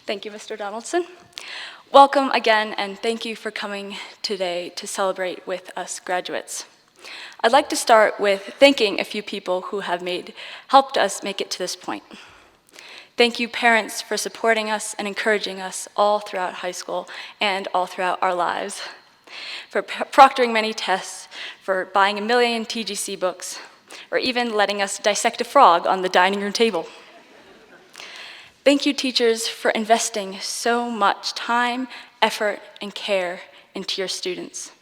Thank you, Mr. Donaldson. Welcome again, and thank you for coming today to celebrate with us graduates. I'd like to start with thanking a few people who have helped us make it to this point. Thank you, parents, for supporting us and encouraging us all throughout high school and all throughout our lives, for proctoring many tests, for buying 1 million TGC books, or even letting us dissect a frog on the dining room table. Thank you, teachers, for investing so much time, effort, and care into your students,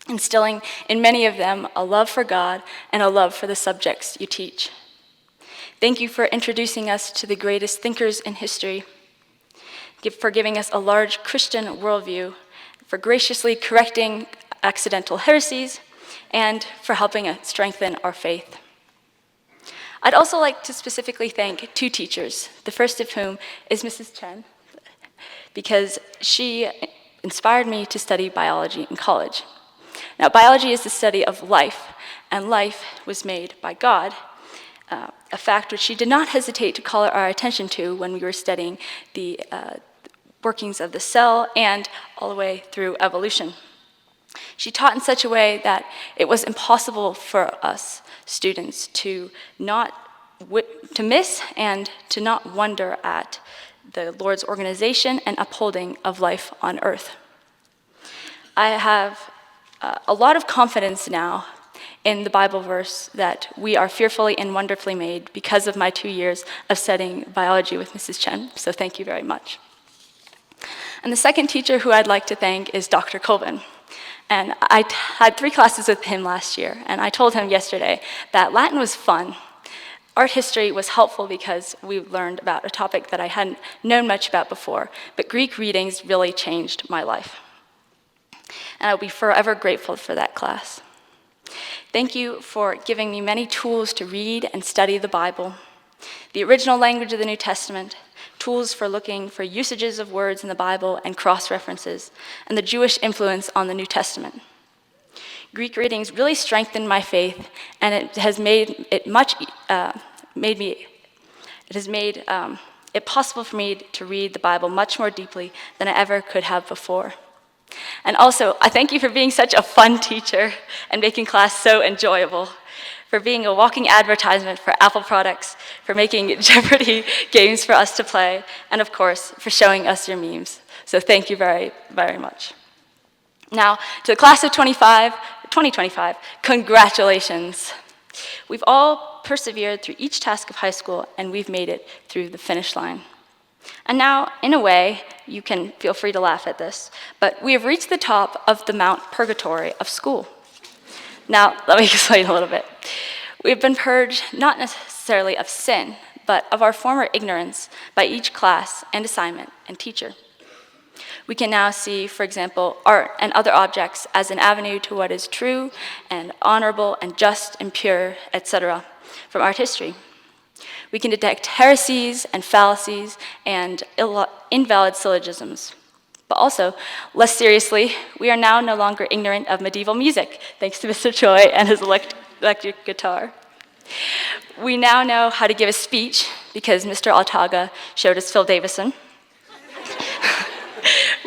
instilling in many of them a love for God and a love for the subjects you teach. Thank you for introducing us to the greatest thinkers in history, for giving us a large Christian worldview, for graciously correcting accidental heresies, and for helping us strengthen our faith. I'd also like to specifically thank 2 teachers, the first of whom is Mrs. Chen, because she inspired me to study biology in college. Now, biology is the study of life, and life was made by God, a fact which she did not hesitate to call our attention to when we were studying the workings of the cell and all the way through evolution. She taught in such a way that it was impossible for us students to miss and to not wonder at the Lord's organization and upholding of life on earth. I have a lot of confidence now in the Bible verse that we are fearfully and wonderfully made because of my 2 years of studying biology with Mrs. Chen, so thank you very much. And the second teacher who I'd like to thank is Dr. Colvin. And I had 3 classes with him last year, and I told him yesterday that Latin was fun. Art history was helpful because we learned about a topic that I hadn't known much about before, but Greek readings really changed my life. And I'll be forever grateful for that class. Thank you for giving me many tools to read and study the Bible, the original language of the New Testament, tools for looking for usages of words in the Bible and cross-references, and the Jewish influence on the New Testament. Greek readings really strengthened my faith, and it has made it possible for me to read the Bible much more deeply than I ever could have before. And also, I thank you for being such a fun teacher and making class so enjoyable, for being a walking advertisement for Apple products, for making Jeopardy games for us to play, and of course, for showing us your memes. So thank you very, very much. Now, to the class of 2025, congratulations. We've all persevered through each task of high school, and we've made it through the finish line. And now, in a way, you can feel free to laugh at this, but we have reached the top of the Mount Purgatory of school. Now, let me explain a little bit. We've been purged not necessarily of sin, but of our former ignorance by each class and assignment and teacher. We can now see, for example, art and other objects as an avenue to what is true and honorable and just and pure, etc., from art history. We can detect heresies and fallacies and invalid syllogisms. But also, less seriously, we are now no longer ignorant of medieval music, thanks to Mr. Choi and his electric guitar. We now know how to give a speech because Mr. Altaga showed us Phil Davison.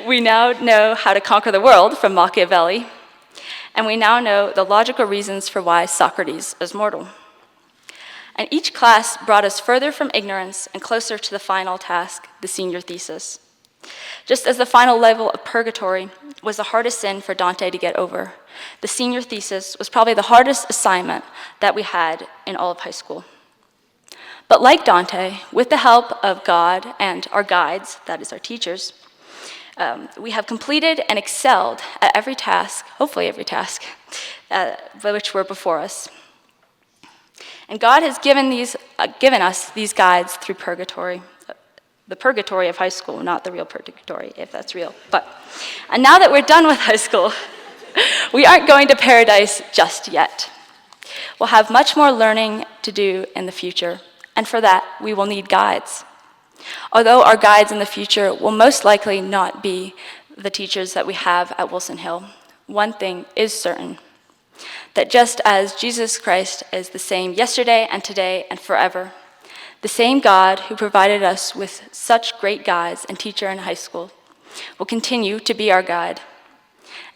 We now know how to conquer the world from Machiavelli. And we now know the logical reasons for why Socrates is mortal. And each class brought us further from ignorance and closer to the final task, the senior thesis. Just as the final level of purgatory was the hardest sin for Dante to get over, the senior thesis was probably the hardest assignment that we had in all of high school. But like Dante, with the help of God and our guides, that is our teachers, we have completed and excelled at every task, hopefully every task, which were before us. And God has given us these guides through purgatory. The purgatory of high school, not the real purgatory, if that's real. And now that we're done with high school, we aren't going to paradise just yet. We'll have much more learning to do in the future, and for that, we will need guides. Although our guides in the future will most likely not be the teachers that we have at Wilson Hill, one thing is certain, that just as Jesus Christ is the same yesterday and today and forever, The same God who provided us with such great guides and teacher in high school will continue to be our guide.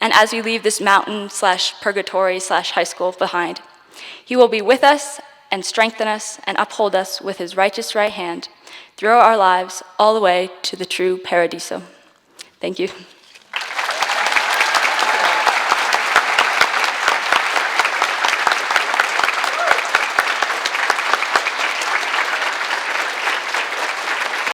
And as we leave this mountain/purgatory/high school behind, he will be with us and strengthen us and uphold us with his righteous right hand through our lives all the way to the true paradiso. Thank you.